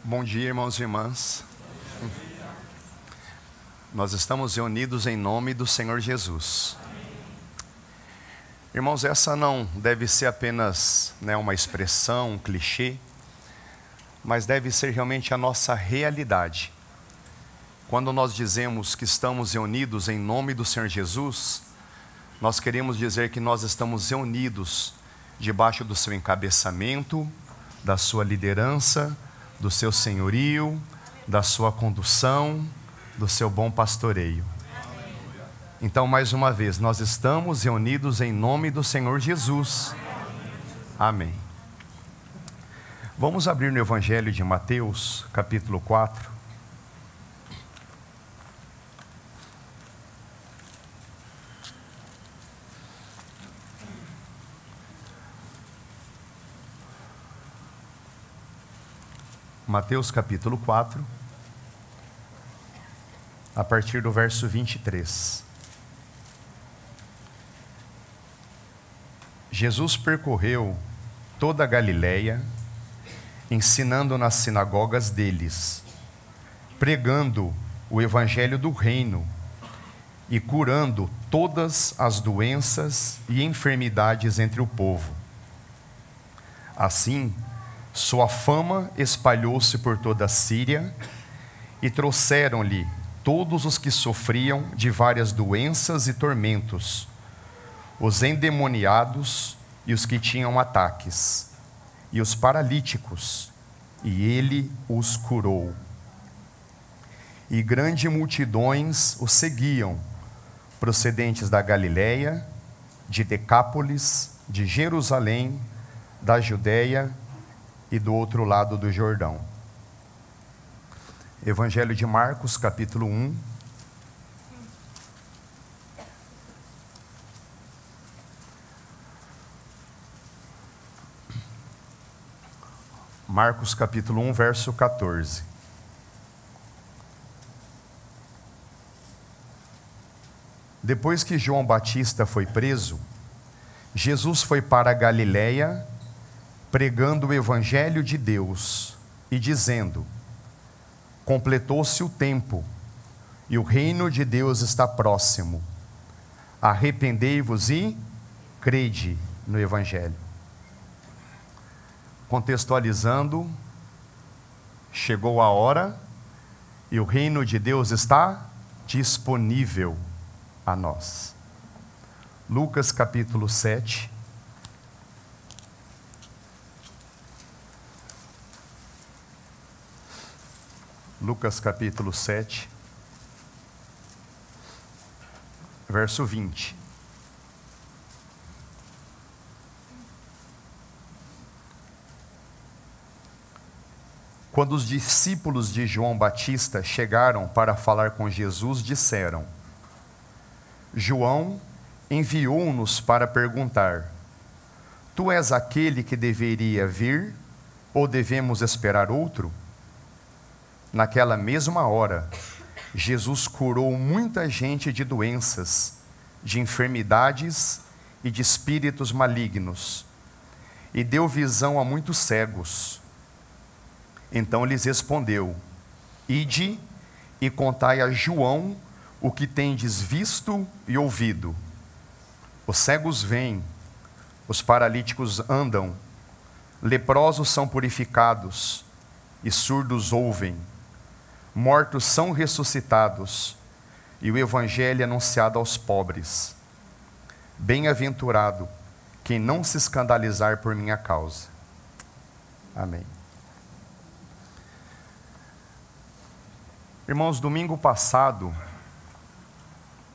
Bom dia, irmãos e irmãs. Nós estamos reunidos em nome do Senhor Jesus. Irmãos, essa não deve ser apenas uma expressão, um clichê, mas deve ser realmente a nossa realidade. Quando nós dizemos que estamos reunidos em nome do Senhor Jesus, nós queremos dizer que nós estamos reunidos debaixo do seu encabeçamento, da sua liderança, do seu senhorio, da sua condução, do seu bom pastoreio. Então, mais uma vez, nós estamos reunidos em nome do Senhor Jesus. Amém. Vamos abrir no Evangelho de Mateus, capítulo 4. Mateus capítulo 4, a partir do verso 23. Jesus percorreu toda a Galileia, ensinando nas sinagogas deles, pregando o evangelho do reino e curando todas as doenças e enfermidades entre o povo. Assim, sua fama espalhou-se por toda a Síria e trouxeram-lhe todos os que sofriam de várias doenças e tormentos, os endemoniados e os que tinham ataques, e os paralíticos, e ele os curou. E grandes multidões o seguiam, procedentes da Galileia, de Decápolis, de Jerusalém, da Judéia e do outro lado do Jordão. Evangelho de Marcos, capítulo 1. Marcos, capítulo 1, verso 14. Depois que João Batista foi preso, Jesus foi para a Galileia, pregando o evangelho de Deus e dizendo: completou-se o tempo e o reino de Deus está próximo. Arrependei-vos e crede no evangelho. Contextualizando, chegou a hora e o reino de Deus está disponível a nós. Lucas capítulo 7. Lucas capítulo 7, verso 20. Quando os discípulos de João Batista chegaram para falar com Jesus, disseram: João enviou-nos para perguntar: tu és aquele que deveria vir, ou devemos esperar outro? Naquela mesma hora, Jesus curou muita gente de doenças, de enfermidades e de espíritos malignos, e deu visão a muitos cegos. Então lhes respondeu: ide e contai a João o que tendes visto e ouvido. Os cegos veem, os paralíticos andam, leprosos são purificados, e surdos ouvem. Mortos são ressuscitados, e o evangelho é anunciado aos pobres. Bem-aventurado quem não se escandalizar por minha causa. Amém. Irmãos, domingo passado,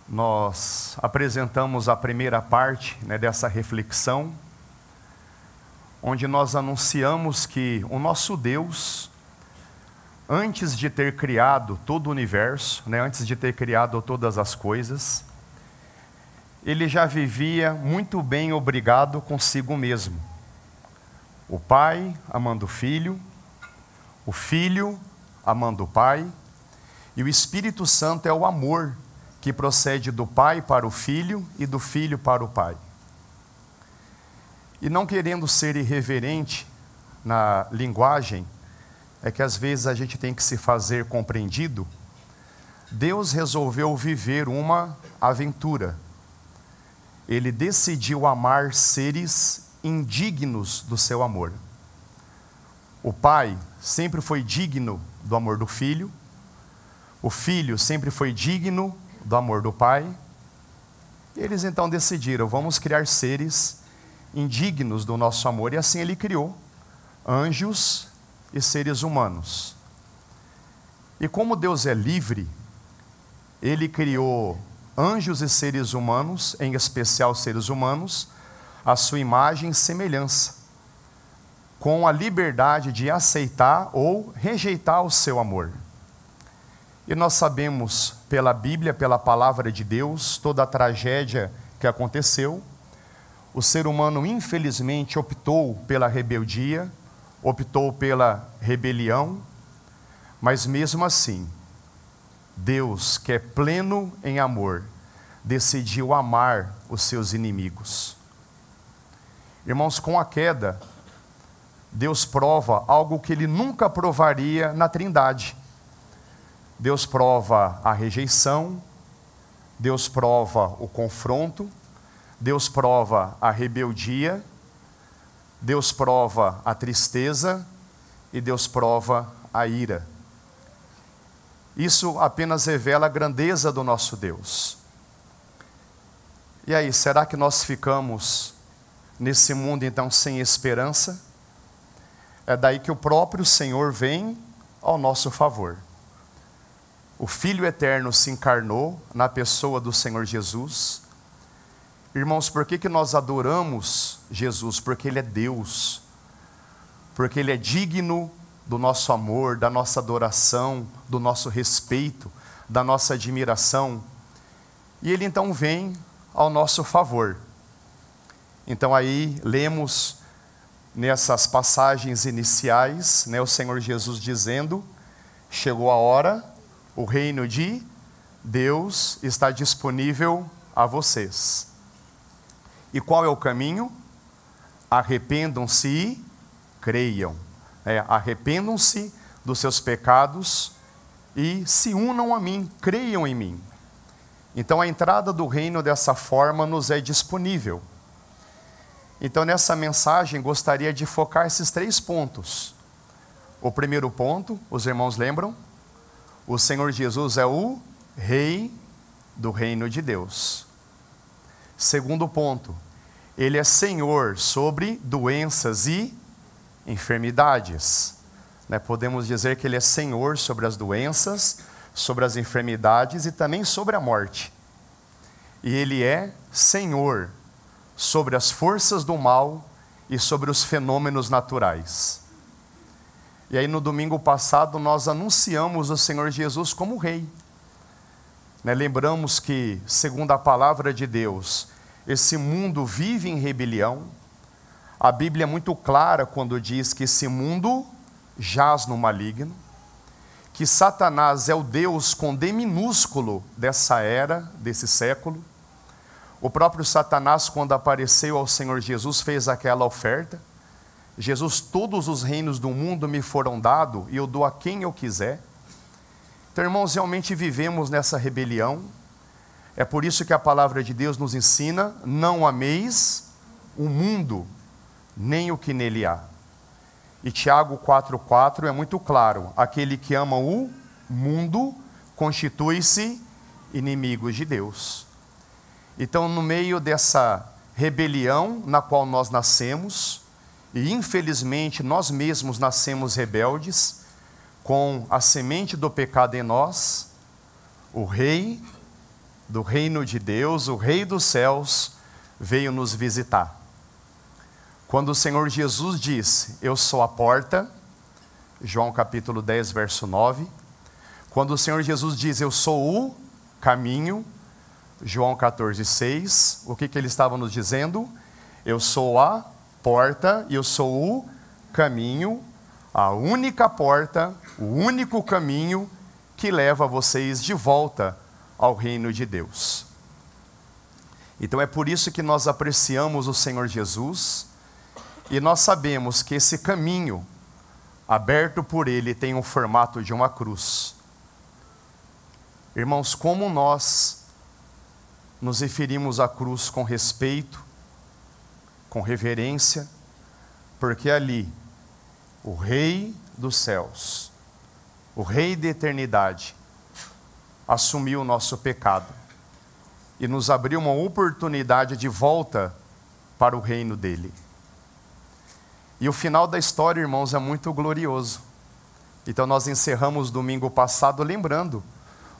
nós apresentamos a primeira parte dessa reflexão, onde nós anunciamos que o nosso Deus, antes de ter criado todo o universo, antes de ter criado todas as coisas, ele já vivia muito bem obrigado consigo mesmo. O Pai amando o Filho amando o Pai, e o Espírito Santo é o amor que procede do Pai para o Filho e do Filho para o Pai. E não querendo ser irreverente na linguagem, é que às vezes a gente tem que se fazer compreendido. Deus resolveu viver uma aventura. Ele decidiu amar seres indignos do seu amor. O pai sempre foi digno do amor do filho. O filho sempre foi digno do amor do pai. E eles então decidiram, vamos criar seres indignos do nosso amor. E assim ele criou anjos e seres humanos. E como Deus é livre, ele criou anjos e seres humanos, em especial seres humanos, à sua imagem e semelhança, com a liberdade de aceitar ou rejeitar o seu amor. E nós sabemos pela Bíblia, pela palavra de Deus, toda a tragédia que aconteceu. O ser humano infelizmente optou pela rebeldia, optou pela rebelião, mas mesmo assim, Deus, que é pleno em amor, decidiu amar os seus inimigos. Irmãos, com a queda, Deus prova algo que ele nunca provaria na Trindade. Deus prova a rejeição, Deus prova o confronto, Deus prova a rebeldia, Deus prova a tristeza e Deus prova a ira. Isso apenas revela a grandeza do nosso Deus. E aí, será que nós ficamos nesse mundo então sem esperança? É daí que o próprio Senhor vem ao nosso favor. O Filho Eterno se encarnou na pessoa do Senhor Jesus. Irmãos, por que nós adoramos Jesus? Porque Ele é Deus. Porque Ele é digno do nosso amor, da nossa adoração, do nosso respeito, da nossa admiração. E Ele então vem ao nosso favor. Então aí lemos nessas passagens iniciais, o Senhor Jesus dizendo, chegou a hora, o reino de Deus está disponível a vocês. E qual é o caminho? Arrependam-se e creiam. Arrependam-se dos seus pecados e se unam a mim, creiam em mim. Então a entrada do reino dessa forma nos é disponível. Então nessa mensagem gostaria de focar esses 3 pontos. O primeiro ponto, os irmãos lembram? O Senhor Jesus é o Rei do reino de Deus. Segundo ponto, Ele é Senhor sobre doenças e enfermidades. Podemos dizer que Ele é Senhor sobre as doenças, sobre as enfermidades e também sobre a morte. E Ele é Senhor sobre as forças do mal e sobre os fenômenos naturais. E aí no domingo passado nós anunciamos o Senhor Jesus como Rei. Lembramos que, segundo a palavra de Deus, esse mundo vive em rebelião. A Bíblia é muito clara quando diz que esse mundo jaz no maligno, que Satanás é o Deus com D minúsculo dessa era, desse século. O próprio Satanás, quando apareceu ao Senhor Jesus, fez aquela oferta. Jesus, todos os reinos do mundo me foram dados e eu dou a quem eu quiser. Então, irmãos, realmente vivemos nessa rebelião. É por isso que a palavra de Deus nos ensina, não ameis o mundo, nem o que nele há. E Tiago 4,4 é muito claro, aquele que ama o mundo constitui-se inimigo de Deus. Então, no meio dessa rebelião na qual nós nascemos, e infelizmente nós mesmos nascemos rebeldes, com a semente do pecado em nós, o Rei do reino de Deus, o Rei dos céus, veio nos visitar. Quando o Senhor Jesus disse, eu sou a porta, João capítulo 10, verso 9. Quando o Senhor Jesus diz, eu sou o caminho, João 14, 6. O que ele estava nos dizendo? Eu sou a porta e eu sou o caminho, a única porta, o único caminho que leva vocês de volta ao reino de Deus. Então é por isso que nós apreciamos o Senhor Jesus e nós sabemos que esse caminho aberto por ele, tem o formato de uma cruz. Irmãos, como nós nos referimos à cruz com respeito, com reverência, porque ali, o Rei dos céus, o Rei da eternidade, assumiu o nosso pecado e nos abriu uma oportunidade de volta para o reino dele. E o final da história, irmãos, é muito glorioso. Então nós encerramos domingo passado lembrando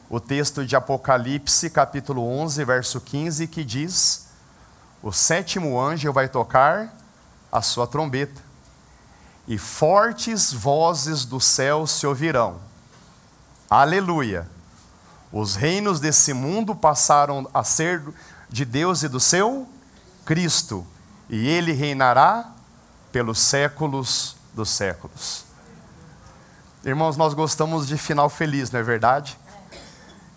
o texto de Apocalipse, capítulo 11, verso 15, que diz: o sétimo anjo vai tocar a sua trombeta, e fortes vozes do céu se ouvirão. Aleluia! Os reinos desse mundo passaram a ser de Deus e do seu Cristo, e ele reinará pelos séculos dos séculos. Irmãos, nós gostamos de final feliz, não é verdade?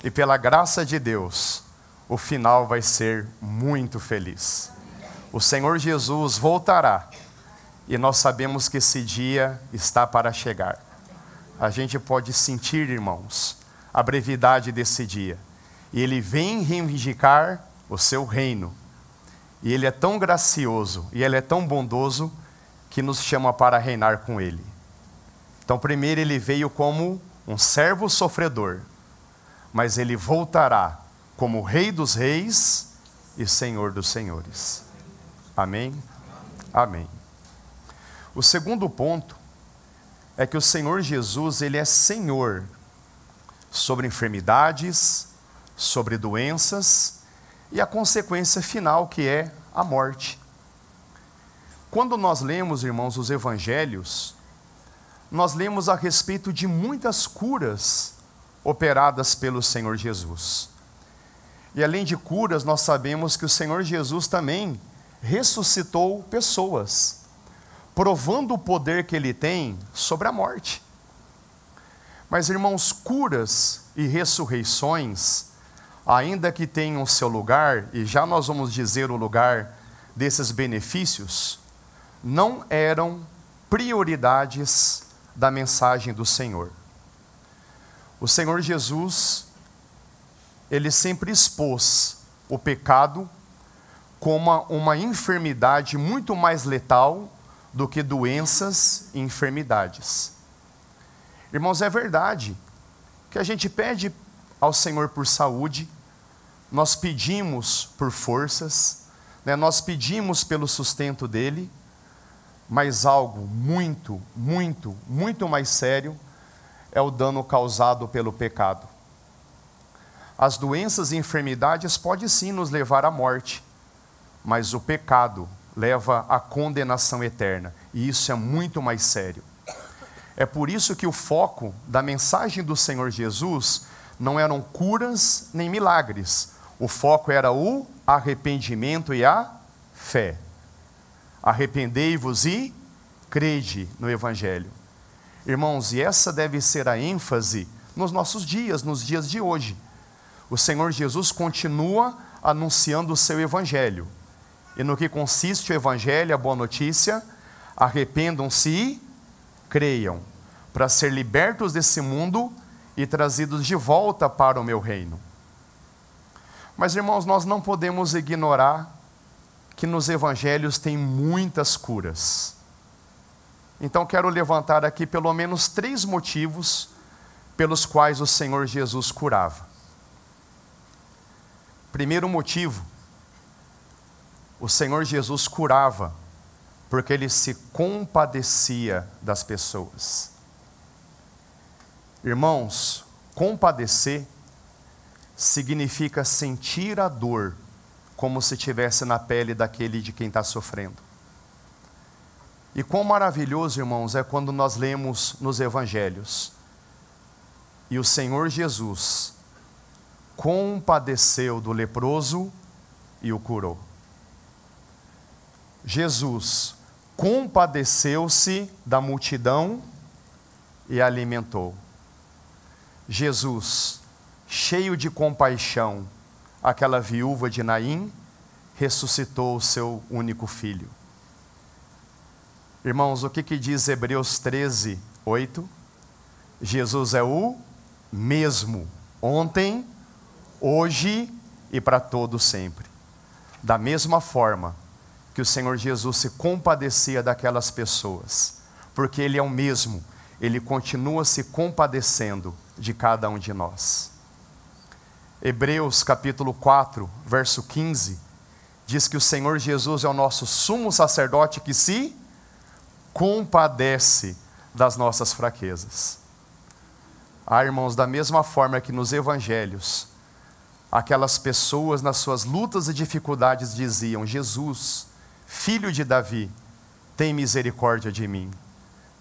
E pela graça de Deus, o final vai ser muito feliz. O Senhor Jesus voltará, e nós sabemos que esse dia está para chegar. A gente pode sentir, irmãos, a brevidade desse dia. E ele vem reivindicar o seu reino. E ele é tão gracioso, e ele é tão bondoso, que nos chama para reinar com ele. Então, primeiro ele veio como um servo sofredor, mas ele voltará como Rei dos reis e Senhor dos senhores. Amém? Amém. O segundo ponto é que o Senhor Jesus, ele é Senhor sobre enfermidades, sobre doenças e a consequência final, que é a morte. Quando nós lemos, irmãos, os evangelhos, nós lemos a respeito de muitas curas operadas pelo Senhor Jesus. E além de curas, nós sabemos que o Senhor Jesus também ressuscitou pessoas, provando o poder que ele tem sobre a morte. Mas, irmãos, curas e ressurreições, ainda que tenham seu lugar, e já nós vamos dizer o lugar desses benefícios, não eram prioridades da mensagem do Senhor. O Senhor Jesus, ele sempre expôs o pecado como uma enfermidade muito mais letal do que doenças e enfermidades. Irmãos, é verdade que a gente pede ao Senhor por saúde, nós pedimos por forças, né? Nós pedimos pelo sustento dele, mas algo muito, muito, muito mais sério é o dano causado pelo pecado. As doenças e enfermidades podem sim nos levar à morte, mas o pecado leva à condenação eterna, e isso é muito mais sério. É por isso que o foco da mensagem do Senhor Jesus não eram curas nem milagres. O foco era o arrependimento e a fé. Arrependei-vos e crede no Evangelho. Irmãos, e essa deve ser a ênfase nos nossos dias, nos dias de hoje. O Senhor Jesus continua anunciando o seu Evangelho. E no que consiste o Evangelho, a boa notícia: arrependam-se e creiam, para ser libertos desse mundo e trazidos de volta para o meu reino. Mas, irmãos, nós não podemos ignorar que nos evangelhos tem muitas curas. Então quero levantar aqui pelo menos 3 motivos pelos quais o Senhor Jesus curava. Primeiro motivo: o Senhor Jesus curava porque ele se compadecia das pessoas. Irmãos, compadecer significa sentir a dor como se estivesse na pele daquele de quem está sofrendo. E quão maravilhoso, irmãos, é quando nós lemos nos evangelhos: e o Senhor Jesus compadeceu do leproso e o curou. Jesus compadeceu-se da multidão e alimentou. Jesus, cheio de compaixão, aquela viúva de Naim, ressuscitou o seu único filho. Irmãos, o que diz Hebreus 13, 8. Jesus é o mesmo, ontem, hoje e para todo sempre. Da mesma forma que o Senhor Jesus se compadecia daquelas pessoas, porque Ele é o mesmo, Ele continua se compadecendo de cada um de nós. Hebreus capítulo 4, verso 15, diz que o Senhor Jesus é o nosso sumo sacerdote que se compadece das nossas fraquezas. Irmãos, da mesma forma que nos evangelhos, aquelas pessoas nas suas lutas e dificuldades diziam: Jesus, filho de Davi, tem misericórdia de mim,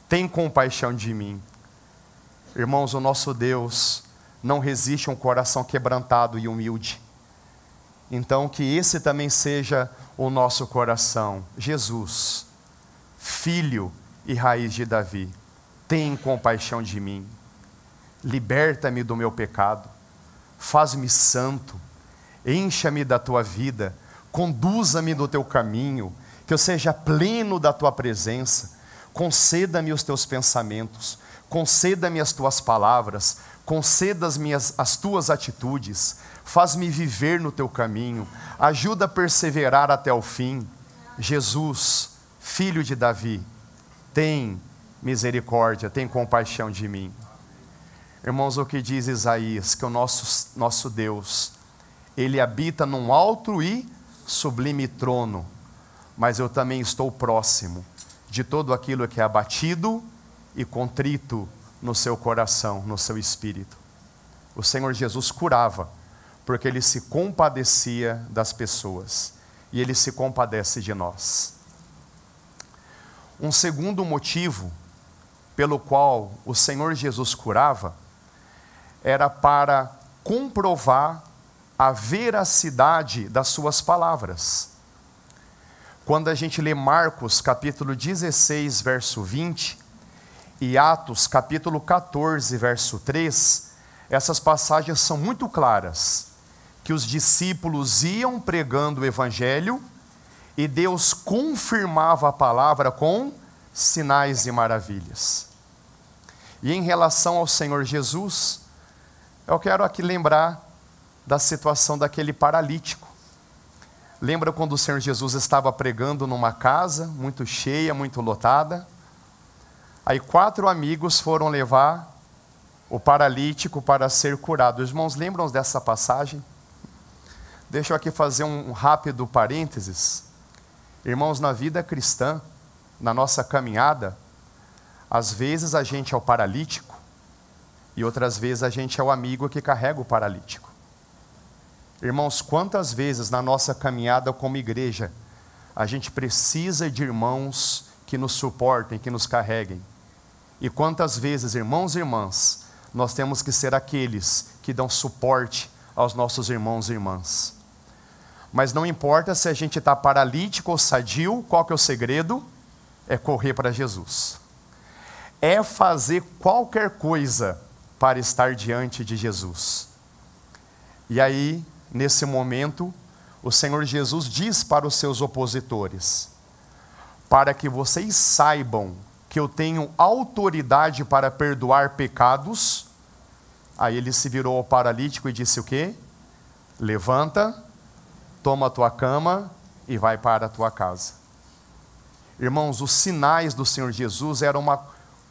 tem compaixão de mim. Irmãos, o nosso Deus não resiste a um coração quebrantado e humilde. Então que esse também seja o nosso coração. Jesus, filho e raiz de Davi, tem compaixão de mim. Liberta-me do meu pecado, faz-me santo, encha-me da tua vida, conduza-me no teu caminho, que eu seja pleno da tua presença, conceda-me os teus pensamentos, conceda-me as tuas palavras, conceda as tuas atitudes, faz-me viver no teu caminho, ajuda a perseverar até o fim. Jesus, filho de Davi, tem misericórdia, tem compaixão de mim. Irmãos, o que diz Isaías? Que o nosso Deus, Ele habita num alto e sublime trono, mas eu também estou próximo de todo aquilo que é abatido e contrito no seu coração, no seu espírito. O Senhor Jesus curava, porque Ele se compadecia das pessoas, e Ele se compadece de nós. Um segundo motivo pelo qual o Senhor Jesus curava, era para comprovar a veracidade das suas palavras. Quando a gente lê Marcos capítulo 16, verso 20, e Atos capítulo 14, verso 3, essas passagens são muito claras, que os discípulos iam pregando o Evangelho, e Deus confirmava a palavra com sinais e maravilhas. E em relação ao Senhor Jesus, eu quero aqui lembrar da situação daquele paralítico. Lembra quando o Senhor Jesus estava pregando numa casa, muito cheia, muito lotada? Aí 4 amigos foram levar o paralítico para ser curado. Os irmãos lembram dessa passagem? Deixa eu aqui fazer um rápido parênteses. Irmãos, na vida cristã, na nossa caminhada, às vezes a gente é o paralítico, e outras vezes a gente é o amigo que carrega o paralítico. Irmãos, quantas vezes na nossa caminhada como igreja, a gente precisa de irmãos que nos suportem, que nos carreguem. E quantas vezes, irmãos e irmãs, nós temos que ser aqueles que dão suporte aos nossos irmãos e irmãs. Mas não importa se a gente está paralítico ou sadio, qual que é o segredo? É correr para Jesus. É fazer qualquer coisa para estar diante de Jesus. E aí, nesse momento, o Senhor Jesus diz para os seus opositores: para que vocês saibam que eu tenho autoridade para perdoar pecados. Aí ele se virou ao paralítico e disse o quê? Levanta, toma a tua cama e vai para a tua casa. Irmãos, os sinais do Senhor Jesus eram uma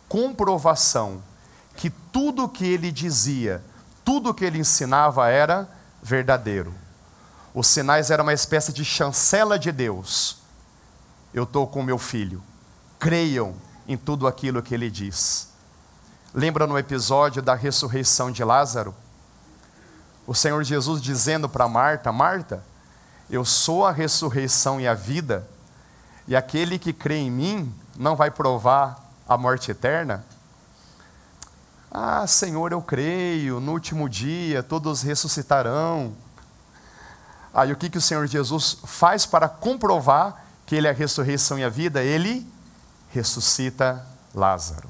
comprovação que tudo o que ele dizia, tudo o que ele ensinava era verdadeiro. Os sinais eram uma espécie de chancela de Deus. Eu estou com meu filho, creiam em tudo aquilo que ele diz. Lembra no episódio da ressurreição de Lázaro? O Senhor Jesus dizendo para Marta: Marta, eu sou a ressurreição e a vida, e aquele que crê em mim não vai provar a morte eterna? Ah, Senhor, eu creio, no último dia todos ressuscitarão. Aí o que o Senhor Jesus faz para comprovar que Ele é a ressurreição e a vida? Ele ressuscita Lázaro.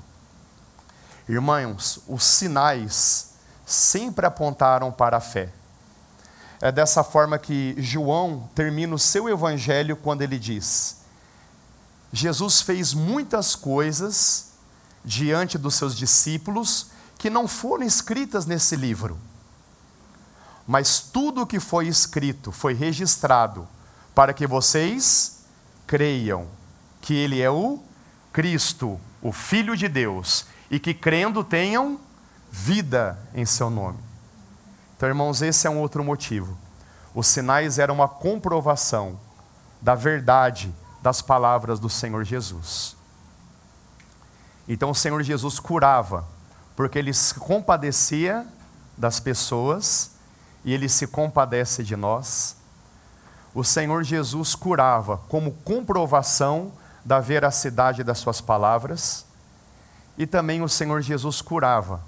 Irmãos, os sinais sempre apontaram para a fé. É dessa forma que João termina o seu evangelho quando ele diz: Jesus fez muitas coisas diante dos seus discípulos que não foram escritas nesse livro. Mas tudo o que foi escrito foi registrado para que vocês creiam que Ele é o Cristo, o Filho de Deus, e que crendo tenham vida em seu nome. Então, irmãos, esse é um outro motivo. Os sinais eram uma comprovação da verdade das palavras do Senhor Jesus. Então o Senhor Jesus curava, porque Ele se compadecia das pessoas, e Ele se compadece de nós. O Senhor Jesus curava como comprovação da veracidade das suas palavras, e também o Senhor Jesus curava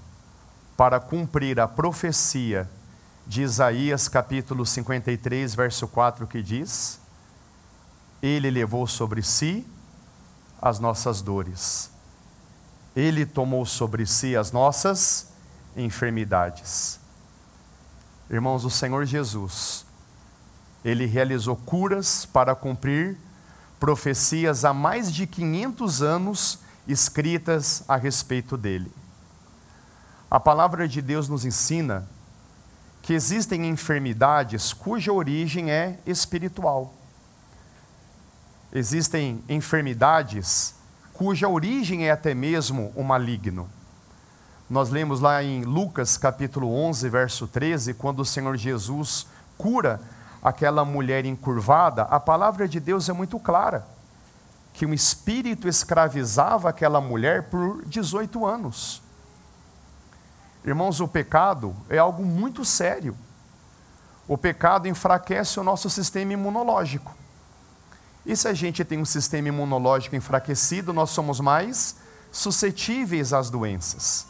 para cumprir a profecia de Isaías capítulo 53, verso 4, que diz: Ele levou sobre si as nossas dores, Ele tomou sobre si as nossas enfermidades. Irmãos, o Senhor Jesus, Ele realizou curas para cumprir profecias há mais de 500 anos escritas a respeito dele. A palavra de Deus nos ensina que existem enfermidades cuja origem é espiritual. Existem enfermidades cuja origem é até mesmo o maligno. Nós lemos lá em Lucas capítulo 11, verso 13, quando o Senhor Jesus cura aquela mulher encurvada, a palavra de Deus é muito clara, que um espírito escravizava aquela mulher por 18 anos. Irmãos, o pecado é algo muito sério. O pecado enfraquece o nosso sistema imunológico. E se a gente tem um sistema imunológico enfraquecido, nós somos mais suscetíveis às doenças.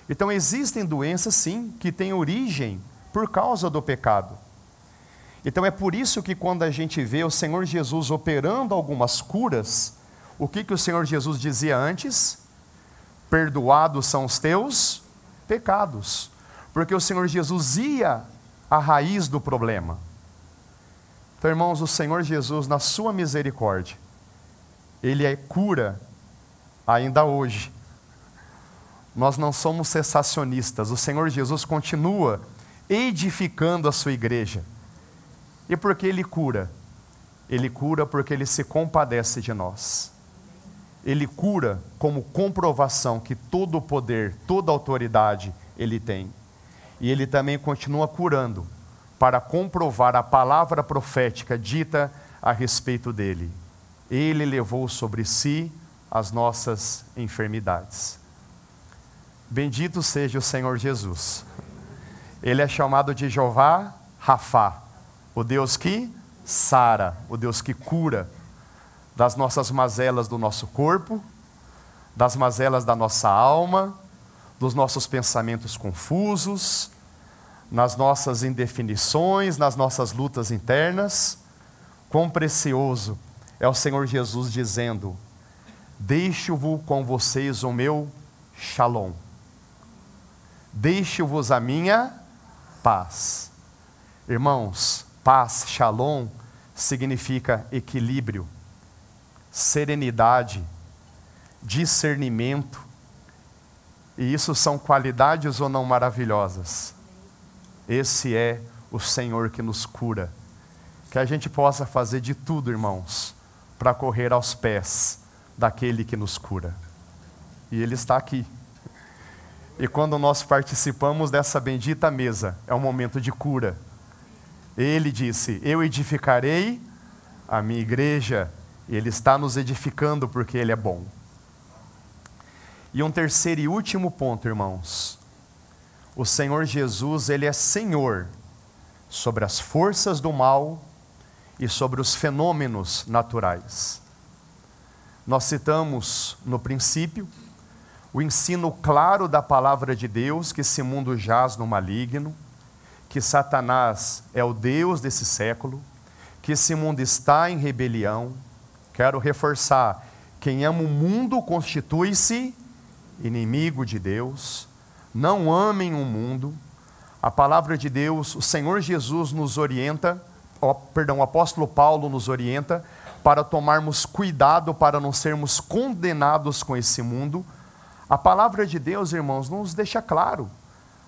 Então existem doenças sim, que têm origem por causa do pecado. Então é por isso que quando a gente vê o Senhor Jesus operando algumas curas, o que o Senhor Jesus dizia antes? Perdoados são os teus pecados. Porque o Senhor Jesus ia à raiz do problema. Então, irmãos, o Senhor Jesus, na sua misericórdia, Ele é cura ainda hoje. Nós não somos cessacionistas. O Senhor Jesus continua edificando a sua igreja. E por que Ele cura? Ele cura porque Ele se compadece de nós. Ele cura como comprovação que todo o poder, toda a autoridade Ele tem. E Ele também continua curando para comprovar a palavra profética dita a respeito dEle. Ele levou sobre si as nossas enfermidades. Bendito seja o Senhor Jesus. Ele é chamado de Jeová Rafá, o Deus que sara, o Deus que cura das nossas mazelas do nosso corpo, das mazelas da nossa alma, dos nossos pensamentos confusos, nas nossas indefinições, nas nossas lutas internas. Quão precioso é o Senhor Jesus dizendo: deixo-vos com vocês o meu shalom, deixo-vos a minha paz. Irmãos, paz, shalom, significa equilíbrio, serenidade, discernimento, e isso são qualidades ou não maravilhosas? Esse é o Senhor que nos cura. Que a gente possa fazer de tudo, irmãos, para correr aos pés daquele que nos cura. E Ele está aqui. E quando nós participamos dessa bendita mesa, é um momento de cura. Ele disse: eu edificarei a minha igreja. E Ele está nos edificando porque Ele é bom. E um terceiro e último ponto, irmãos. O Senhor Jesus, Ele é Senhor sobre as forças do mal e sobre os fenômenos naturais. Nós citamos no princípio o ensino claro da palavra de Deus, que esse mundo jaz no maligno, que Satanás é o Deus desse século, que esse mundo está em rebelião. Quero reforçar: quem ama o mundo constitui-se inimigo de Deus. Não amem o mundo. A palavra de Deus, o Senhor Jesus nos orienta, o apóstolo Paulo nos orienta para tomarmos cuidado para não sermos condenados com esse mundo, A palavra de Deus, irmãos, nos deixa claro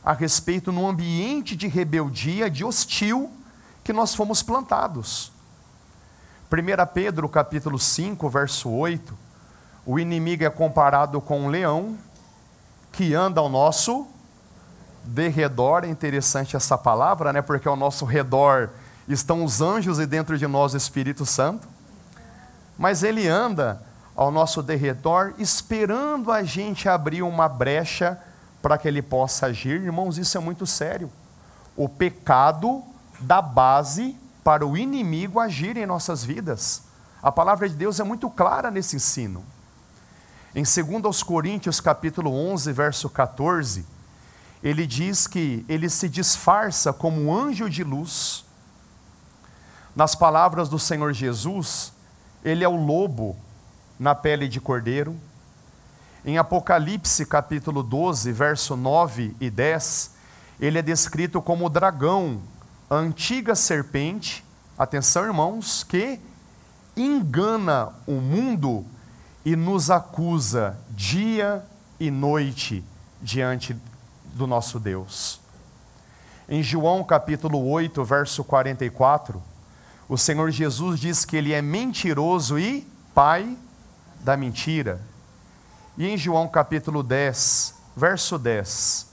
a respeito no ambiente de rebeldia, de hostil, que nós fomos plantados. 1 Pedro capítulo 5, verso 8, o inimigo é comparado com um leão que anda ao nosso derredor. É interessante essa palavra, né? Porque ao nosso redor estão os anjos e dentro de nós o Espírito Santo. Mas ele anda ao nosso derredor esperando a gente abrir uma brecha para que ele possa agir. Irmãos, isso é muito sério. O pecado dá base para o inimigo agir em nossas vidas. A palavra de Deus é muito clara nesse ensino. Em 2 Coríntios capítulo 11, verso 14, ele diz que ele se disfarça como um anjo de luz. Nas palavras do Senhor Jesus, ele é o lobo na pele de cordeiro. Em Apocalipse capítulo 12, verso 9 e 10, ele é descrito como o dragão, a antiga serpente, atenção irmãos, que engana o mundo e nos acusa dia e noite diante do nosso Deus. Em João capítulo 8, verso 44, o Senhor Jesus diz que ele é mentiroso e pai da mentira. E em João capítulo 10, verso 10,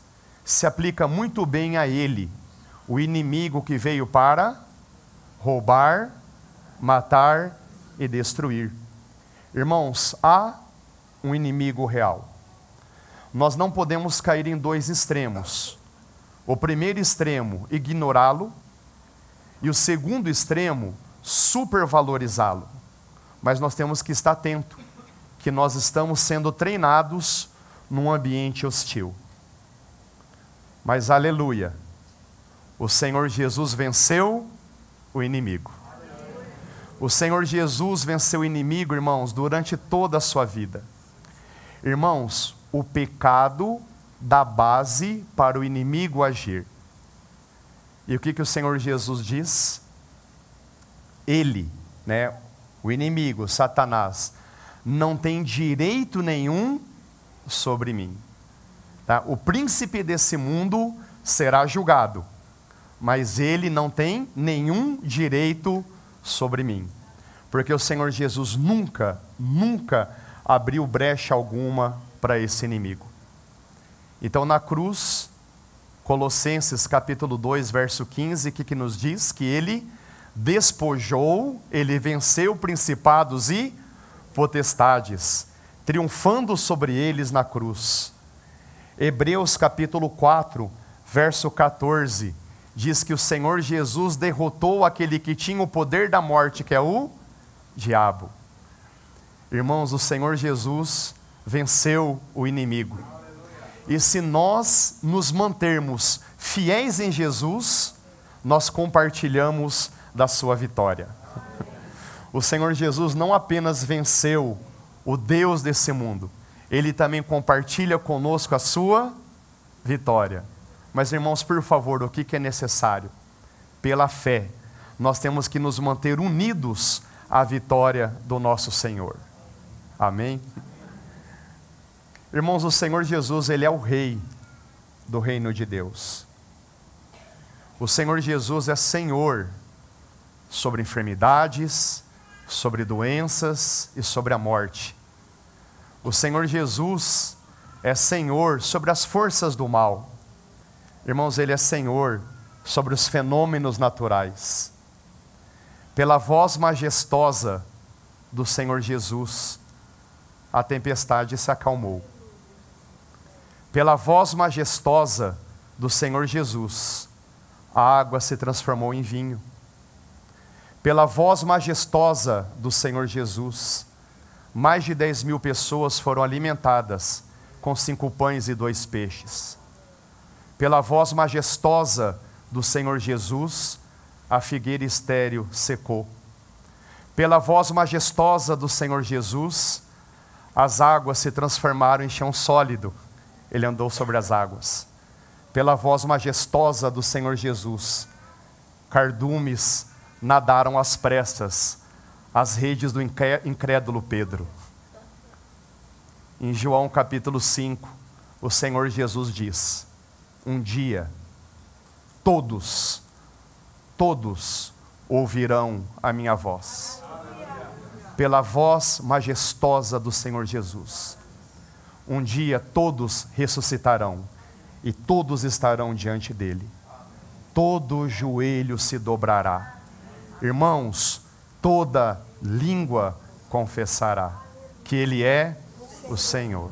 se aplica muito bem a ele, o inimigo que veio para roubar, matar e destruir. Irmãos, há um inimigo real. Nós não podemos cair em dois extremos. O primeiro extremo, ignorá-lo, e o segundo extremo, supervalorizá-lo. Mas nós temos que estar atento, que nós estamos sendo treinados num ambiente hostil. Mas aleluia, o Senhor Jesus venceu o inimigo. O Senhor Jesus venceu o inimigo, irmãos, durante toda a sua vida. Irmãos, o pecado dá base para o inimigo agir. E o que o Senhor Jesus diz? Ele, o inimigo, Satanás, não tem direito nenhum sobre mim. Tá? O príncipe desse mundo será julgado, mas ele não tem nenhum direito sobre mim. Porque o Senhor Jesus nunca abriu brecha alguma para esse inimigo. Então na cruz, Colossenses capítulo 2, verso 15, que nos diz? Que ele despojou, ele venceu principados e potestades, triunfando sobre eles na cruz. Hebreus capítulo 4, verso 14, diz que o Senhor Jesus derrotou aquele que tinha o poder da morte, que é o diabo. Irmãos, o Senhor Jesus venceu o inimigo. E se nós nos mantermos fiéis em Jesus, nós compartilhamos da sua vitória. O Senhor Jesus não apenas venceu o Deus desse mundo, ele também compartilha conosco a sua vitória. Mas irmãos, por favor, o que é necessário? Pela fé, nós temos que nos manter unidos à vitória do nosso Senhor. Amém? Irmãos, o Senhor Jesus, ele é o Rei do reino de Deus. O Senhor Jesus é Senhor sobre enfermidades, sobre doenças e sobre a morte. O Senhor Jesus é Senhor sobre as forças do mal. Irmãos, ele é Senhor sobre os fenômenos naturais. Pela voz majestosa do Senhor Jesus, a tempestade se acalmou. Pela voz majestosa do Senhor Jesus, a água se transformou em vinho. Pela voz majestosa do Senhor Jesus, mais de 10.000 pessoas foram alimentadas com 5 pães e 2 peixes. Pela voz majestosa do Senhor Jesus, a figueira estéril secou. Pela voz majestosa do Senhor Jesus, as águas se transformaram em chão sólido. Ele andou sobre as águas. Pela voz majestosa do Senhor Jesus, cardumes nadaram às pressas as redes do incrédulo Pedro. Em João capítulo 5, o Senhor Jesus diz: um dia, todos ouvirão a minha voz. Pela voz majestosa do Senhor Jesus. Um dia todos ressuscitarão e todos estarão diante dele. Todo joelho se dobrará. Irmãos, toda língua confessará que ele é o Senhor.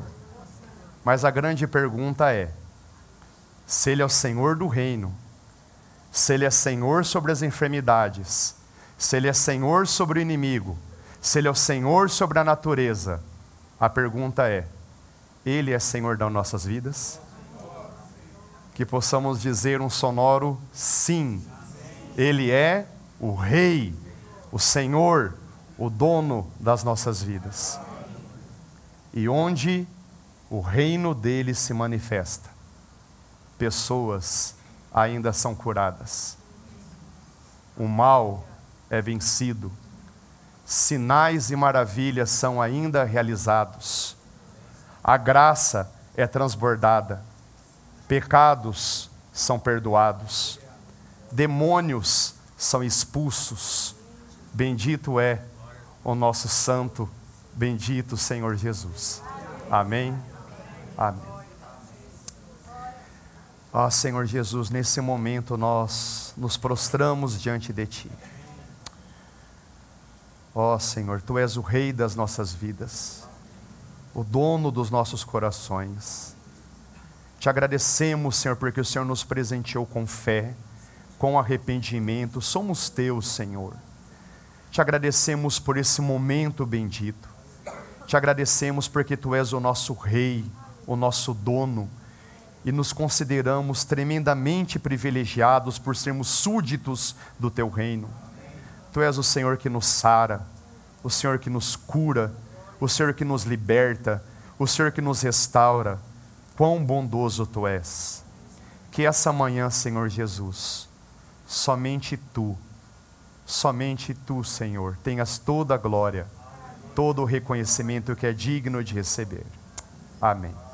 Mas a grande pergunta é: se ele é o Senhor do reino, se ele é Senhor sobre as enfermidades, se ele é Senhor sobre o inimigo, se ele é o Senhor sobre a natureza, a pergunta é: ele é Senhor das nossas vidas? Que possamos dizer um sonoro sim. Ele é o Rei, o Senhor, o dono das nossas vidas. E onde o reino dele se manifesta, pessoas ainda são curadas. O mal é vencido. Sinais e maravilhas são ainda realizados. A graça é transbordada. Pecados são perdoados. Demônios são expulsos. Bendito é o nosso santo, bendito Senhor Jesus. Amém. Amém. Ó Senhor Jesus, nesse momento nós nos prostramos diante de Ti. Ó Senhor, Tu és o Rei das nossas vidas, o dono dos nossos corações. Te agradecemos, Senhor, porque o Senhor nos presenteou com fé, com arrependimento. Somos Teus, Senhor. Te agradecemos por esse momento bendito. Te agradecemos porque Tu és o nosso Rei, o nosso dono, e nos consideramos tremendamente privilegiados por sermos súditos do Teu reino. Tu és o Senhor que nos sara, o Senhor que nos cura, o Senhor que nos liberta, o Senhor que nos restaura. Quão bondoso Tu és. Que essa manhã, Senhor Jesus, somente Tu, Senhor, tenhas toda a glória, todo o reconhecimento que é digno de receber. Amém.